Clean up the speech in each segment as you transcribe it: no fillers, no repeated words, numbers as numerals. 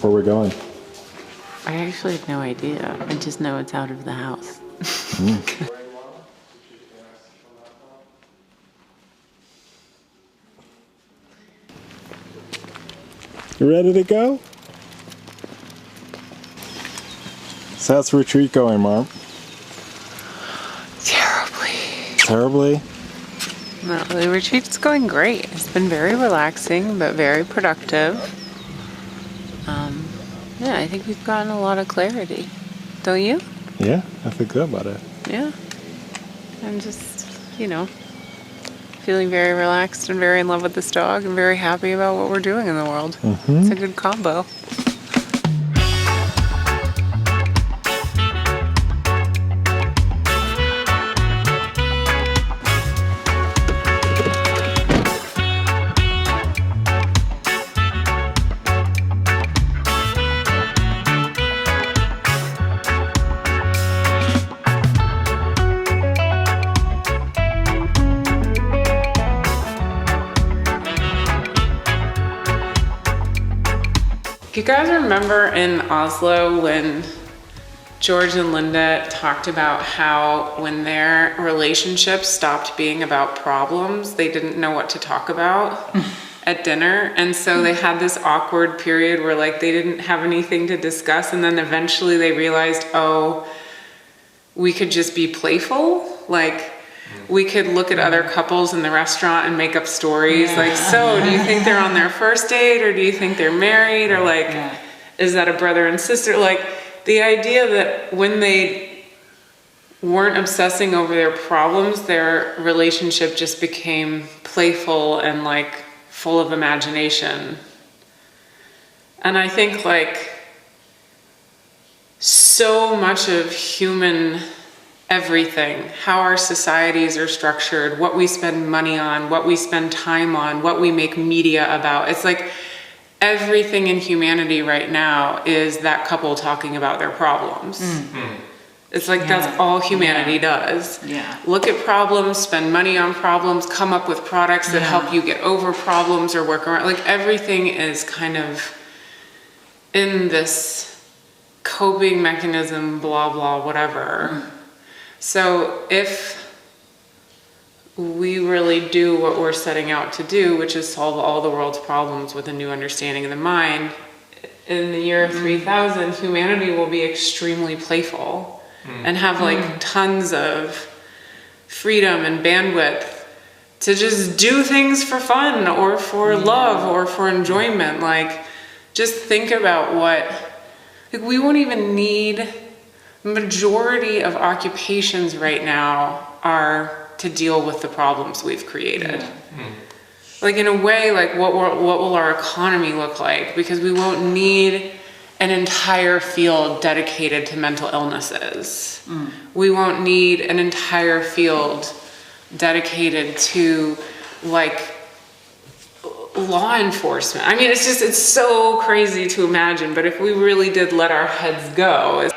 where we're going? I actually have no idea. I just know it's out of the house. You ready to go? So how's the retreat going, Mark? Terribly? No, the retreat's going great. It's been very relaxing, but very productive. Yeah, I think we've gotten a lot of clarity. Don't you? Yeah, I feel good about it. Yeah. I'm just, feeling very relaxed and very in love with this dog and very happy about what we're doing in the world. It's a good combo. You guys remember in Oslo when George and Linda talked about how when their relationship stopped being about problems, they didn't know what to talk about at dinner. And so they had this awkward period where like they didn't have anything to discuss. And then eventually they realized, oh, we could just be playful. Like we could look at other couples in the restaurant and make up stories. Like, so do you think they're on their first date, or do you think they're married, or like, is that a brother and sister? Like the idea that when they weren't obsessing over their problems, their relationship just became playful and like full of imagination. And I think like so much of human everything, how our societies are structured, what we spend money on, what we spend time on, what we make media about. It's like everything in humanity right now is that couple talking about their problems. It's like that's all humanity does. Look at problems, spend money on problems, come up with products that help you get over problems or work around. Like everything is kind of in this coping mechanism, blah, blah, whatever. So if we really do what we're setting out to do, which is solve all the world's problems with a new understanding of the mind, in the year 3000, humanity will be extremely playful and have like tons of freedom and bandwidth to just do things for fun or for love or for enjoyment. Like just think about like we won't even need. Majority of occupations right now are to deal with the problems we've created. Like in a way, like what will our economy look like? Because we won't need an entire field dedicated to mental illnesses. We won't need an entire field dedicated to like law enforcement. I mean, it's so crazy to imagine, but if we really did let our heads go,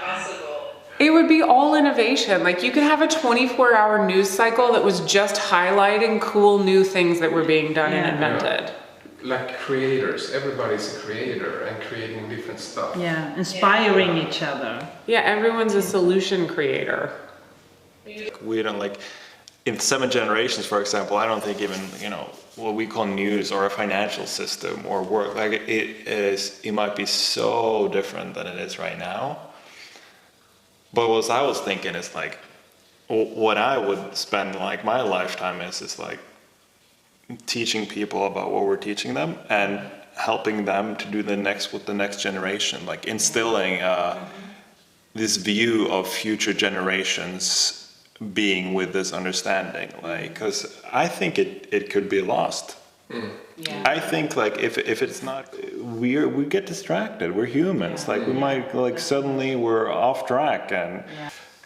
it would be all innovation. Like you could have a 24-hour news cycle that was just highlighting cool new things that were being done and invented. Like creators, everybody's a creator and creating different stuff. Inspiring each other. Yeah, everyone's a solution creator. We don't like, in 7 generations, for example, I don't think even, what we call news or a financial system or work, like it might be so different than it is right now. But what I was thinking is like, what I would spend like my lifetime is like teaching people about what we're teaching them and helping them to do the next with the next generation, like instilling this view of future generations being with this understanding, like, because I think it could be lost. I think like if it's not, we get distracted. We're humans. Like we might like suddenly we're off track, and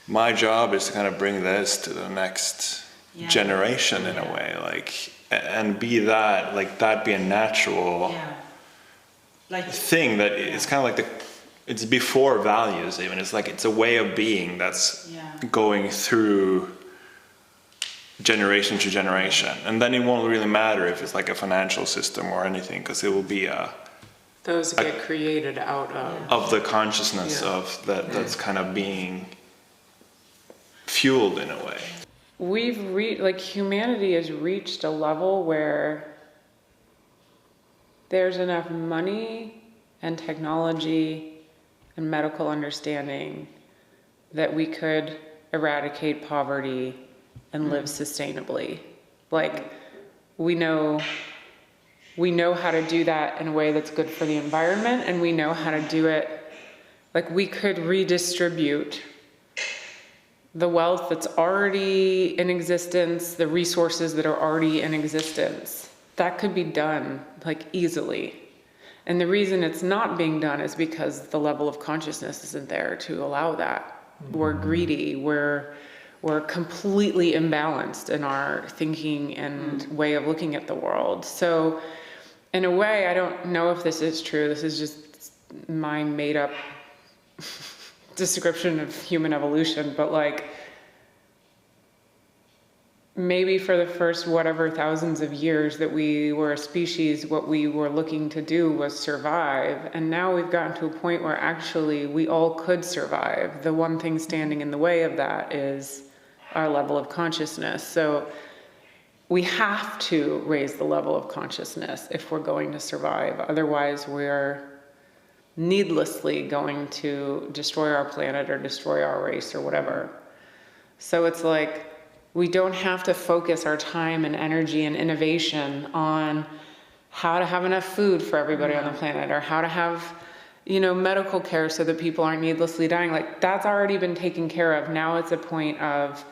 my job is to kind of bring this to the next generation in a way, like, and be that like that be a natural like thing that it's kind of like it's before values even. It's like it's a way of being that's going through generation to generation, and then it won't really matter if it's like a financial system or anything, because it will be Those get created out of the consciousness Yeah. of that's kind of being fueled in a way. Humanity has reached a level where there's enough money and technology and medical understanding that we could eradicate poverty and live sustainably. Like, we know how to do that in a way that's good for the environment, and we know how to do it. Like, we could redistribute the wealth that's already in existence, the resources that are already in existence. That could be done, like, easily. And the reason it's not being done is because the level of consciousness isn't there to allow that. We're greedy, we're completely imbalanced in our thinking and way of looking at the world. So, in a way, I don't know if this is true. This is just my made up description of human evolution, but like, maybe for the first whatever thousands of years that we were a species, what we were looking to do was survive. And now we've gotten to a point where actually we all could survive. The one thing standing in the way of that is our level of consciousness. So we have to raise the level of consciousness if we're going to survive. Otherwise, we're needlessly going to destroy our planet or destroy our race or whatever. So it's like, we don't have to focus our time and energy and innovation on how to have enough food for everybody on the planet, or how to have, medical care so that people aren't needlessly dying. Like, that's already been taken care of. Now it's a point of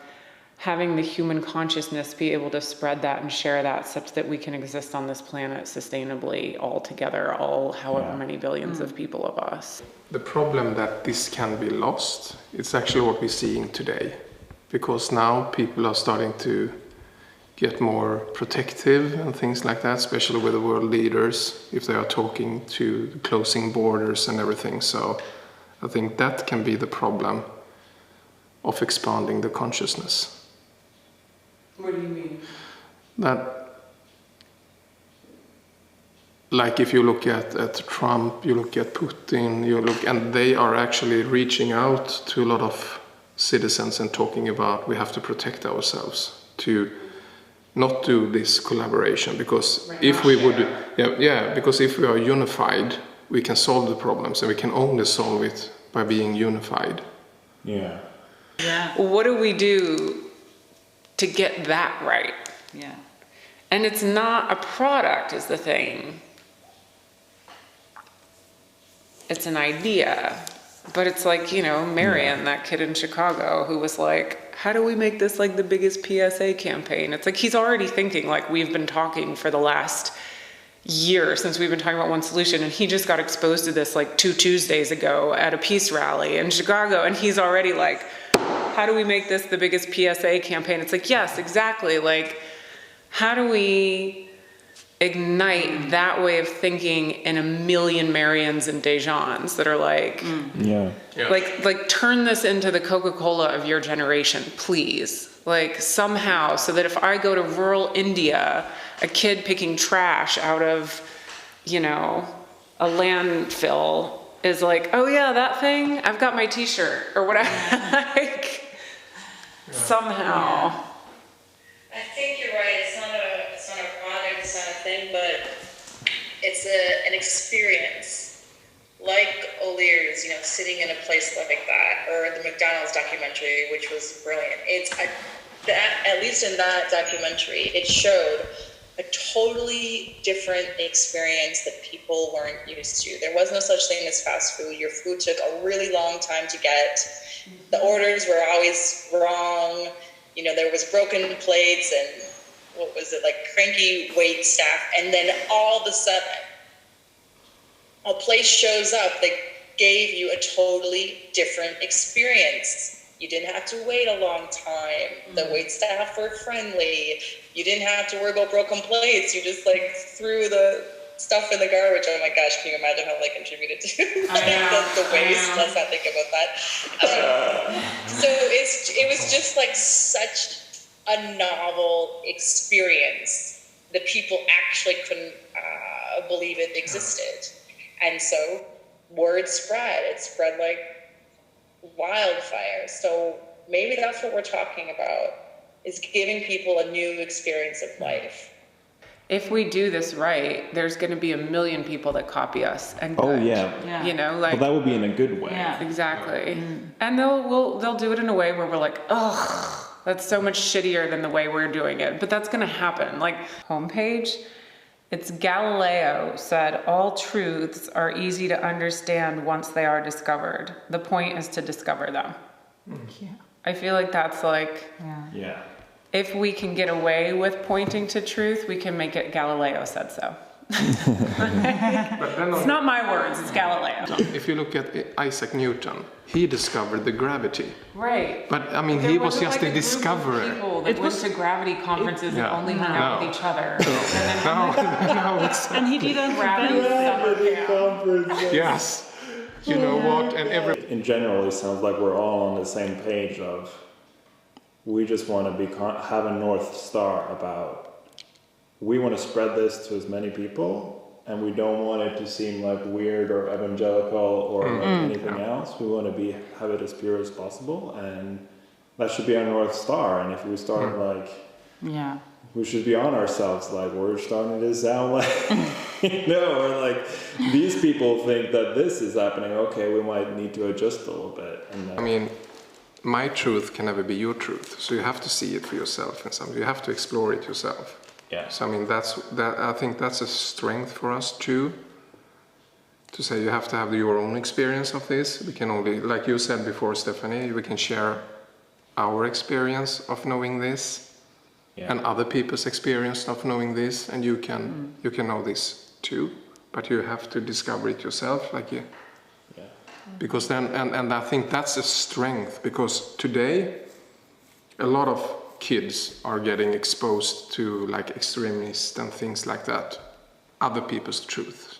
having the human consciousness be able to spread that and share that such that we can exist on this planet sustainably all together, all however many billions of people of us. The problem that this can be lost, it's actually what we're seeing today. Because now people are starting to get more protective and things like that, especially with the world leaders, if they are talking to closing borders and everything. So I think that can be the problem of expanding the consciousness. What do you mean? That, like if you look at Trump, you look at Putin, and they are actually reaching out to a lot of citizens and talking about we have to protect ourselves, to not do this collaboration, because if we would, because if we are unified, we can solve the problems, and we can only solve it by being unified. Yeah. Yeah. What do we do to get that right? Yeah. And it's not a product is the thing. It's an idea. But it's like, Marion, that kid in Chicago who was like, how do we make this like the biggest PSA campaign? It's like, he's already thinking like we've been talking for the last year since we've been talking about one solution. And he just got exposed to this like 2 Tuesdays ago at a peace rally in Chicago. And he's already like, how do we make this the biggest PSA campaign? It's like, yes, exactly. Like, how do we ignite that way of thinking in a million Marians and Dejans that are like, like turn this into the Coca-Cola of your generation, please. Like, somehow, so that if I go to rural India, a kid picking trash out of, a landfill is like, oh yeah, that thing, I've got my t-shirt or whatever. Like, somehow. I think you're right. It's not a product, it's not a thing, but it's an experience. Like O'Leary's, sitting in a place like that, or the McDonald's documentary, which was brilliant. At least in that documentary, it showed a totally different experience that people weren't used to. There was no such thing as fast food. Your food took a really long time to get. The orders were always wrong. There was broken plates and cranky wait staff. And then all of a sudden, a place shows up that gave you a totally different experience. You didn't have to wait a long time. The wait staff were friendly. You didn't have to worry about broken plates. You just threw the stuff in the garbage. Oh my gosh, can you imagine how they contributed to the waste? Let's not think about that. So it was just such a novel experience that people actually couldn't believe it existed. And so word spread. It spread like wildfire. So maybe that's what we're talking about, is giving people a new experience of life. If we do this right, there's going to be a million people that copy us and Oh, good. yeah. You know, But like that would be in a good way. Yeah. exactly. And they'll do it in a way where we're like, ugh, that's so much shittier than the way we're doing it. But that's going to happen. Like homepage, it's Galileo said, all truths are easy to understand once they are discovered. The point is to discover them. Yeah. I feel like that's like, Yeah. if we can get away with pointing to truth, we can make it Galileo said so. It's not my words, it's Galileo. If you look at Isaac Newton, he discovered the gravity. Right. But I mean, he was just a discoverer. People that went to gravity conferences and only hung out with each other. No, it's And he didn't Gravity invent summer camp. yes. You know what? And every In general, it sounds like we're all on the same page of we just want to have a North Star about we want to spread this to as many people, and we don't want it to seem like weird or evangelical or like anything else. We want to have it as pure as possible, and that should be our North Star. And if we start like, Yeah. we should be on ourselves, like we're starting to sound like, or like these people think that this is happening. Okay, we might need to adjust a little bit. And I mean, my truth can never be your truth. So you have to see it for yourself, and you have to explore it yourself. yeah. So I mean, I think that's a strength for us too. To say you have to have your own experience of this. We can only, like you said before, Stephanie, we can share our experience of knowing this. Yeah. And other people's experience of knowing this, and you can know this too, but you have to discover it yourself, like you. Yeah. Because then, and I think that's a strength, because today a lot of kids are getting exposed to like extremists and things like that, other people's truth.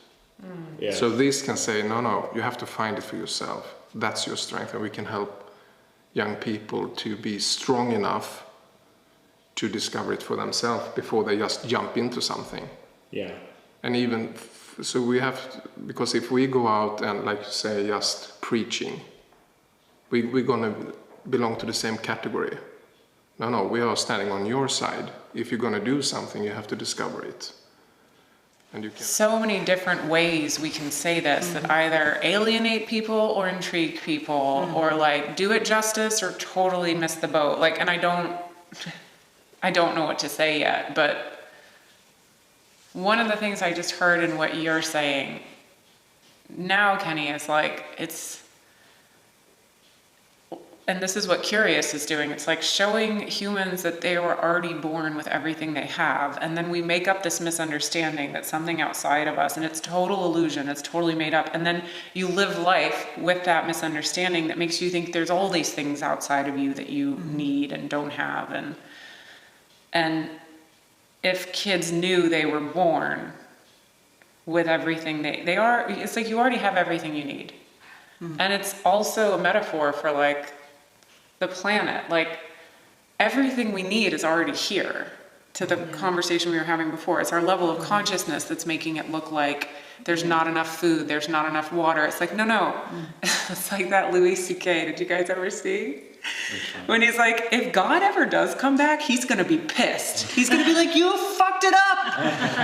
Yeah. So this can say, no, you have to find it for yourself. That's your strength, and we can help young people to be strong enough to discover it for themselves before they just jump into something. Yeah. And even so, we have because if we go out and, like you say, just preaching, we're gonna belong to the same category. No, we are standing on your side. If you're gonna do something, you have to discover it. And you can. So many different ways we can say this that either alienate people or intrigue people or like do it justice or totally miss the boat. Like, and I don't know what to say yet, but one of the things I just heard in what you're saying now, Kenny, is like, and this is what Curious is doing, it's like showing humans that they were already born with everything they have, and then we make up this misunderstanding that something outside of us, and it's total illusion, it's totally made up, and then you live life with that misunderstanding that makes you think there's all these things outside of you that you need and don't have, and if kids knew they were born with everything they are, it's like you already have everything you need. And it's also a metaphor for like the planet. Like everything we need is already here. To the conversation we were having before, it's our level of consciousness that's making it look like there's not enough food, there's not enough water. It's like, no. It's like that Louis C.K. Did you guys ever see? When he's like, if God ever does come back, he's gonna be pissed. He's gonna be like, you fucked it up.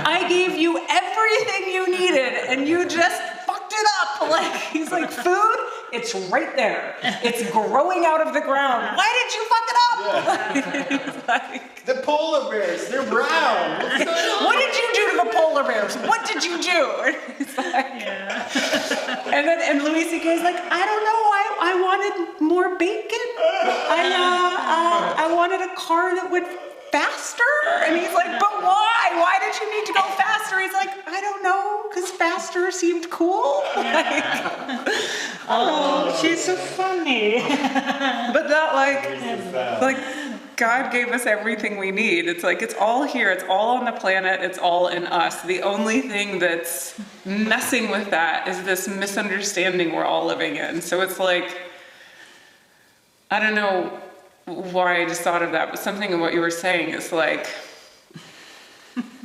I gave you everything you needed and you just fucked it up. Like, he's like, food, it's right there. It's growing out of the ground. Why did you fuck it up? He's like, The polar bears, they're brown. What's going on? what did you do to the polar bears? What did you do? And he's like, and Louis C.K.'s like, I don't know. I wanted more bacon. I wanted a car that went faster. And he's like, but why? Why did you need to go faster? He's like, I don't know, because faster seemed cool. Oh, she's so funny. But that like God gave us everything we need. It's like, it's all here. It's all on the planet. It's all in us. The only thing that's messing with that is this misunderstanding we're all living in. So it's like, I don't know why I just thought of that, but something in what you were saying is like,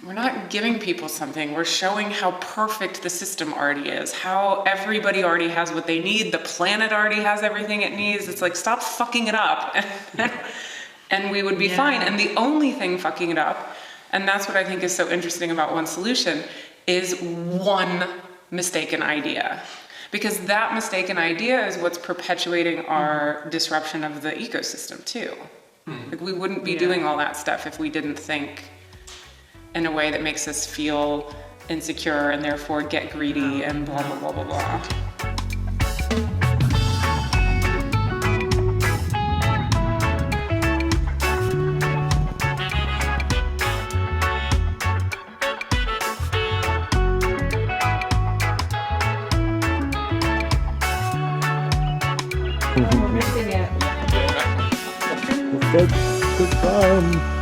We're not giving people something. We're showing how perfect the system already is, how everybody already has what they need. The planet already has everything it needs. It's like, stop fucking it up. And we would be fine. And the only thing fucking it up, and that's what I think is so interesting about One Solution, is one mistaken idea. Because that mistaken idea is what's perpetuating our disruption of the ecosystem too. Like, we wouldn't be doing all that stuff if we didn't think in a way that makes us feel insecure and therefore get greedy and blah, blah, blah, blah, blah. Good time.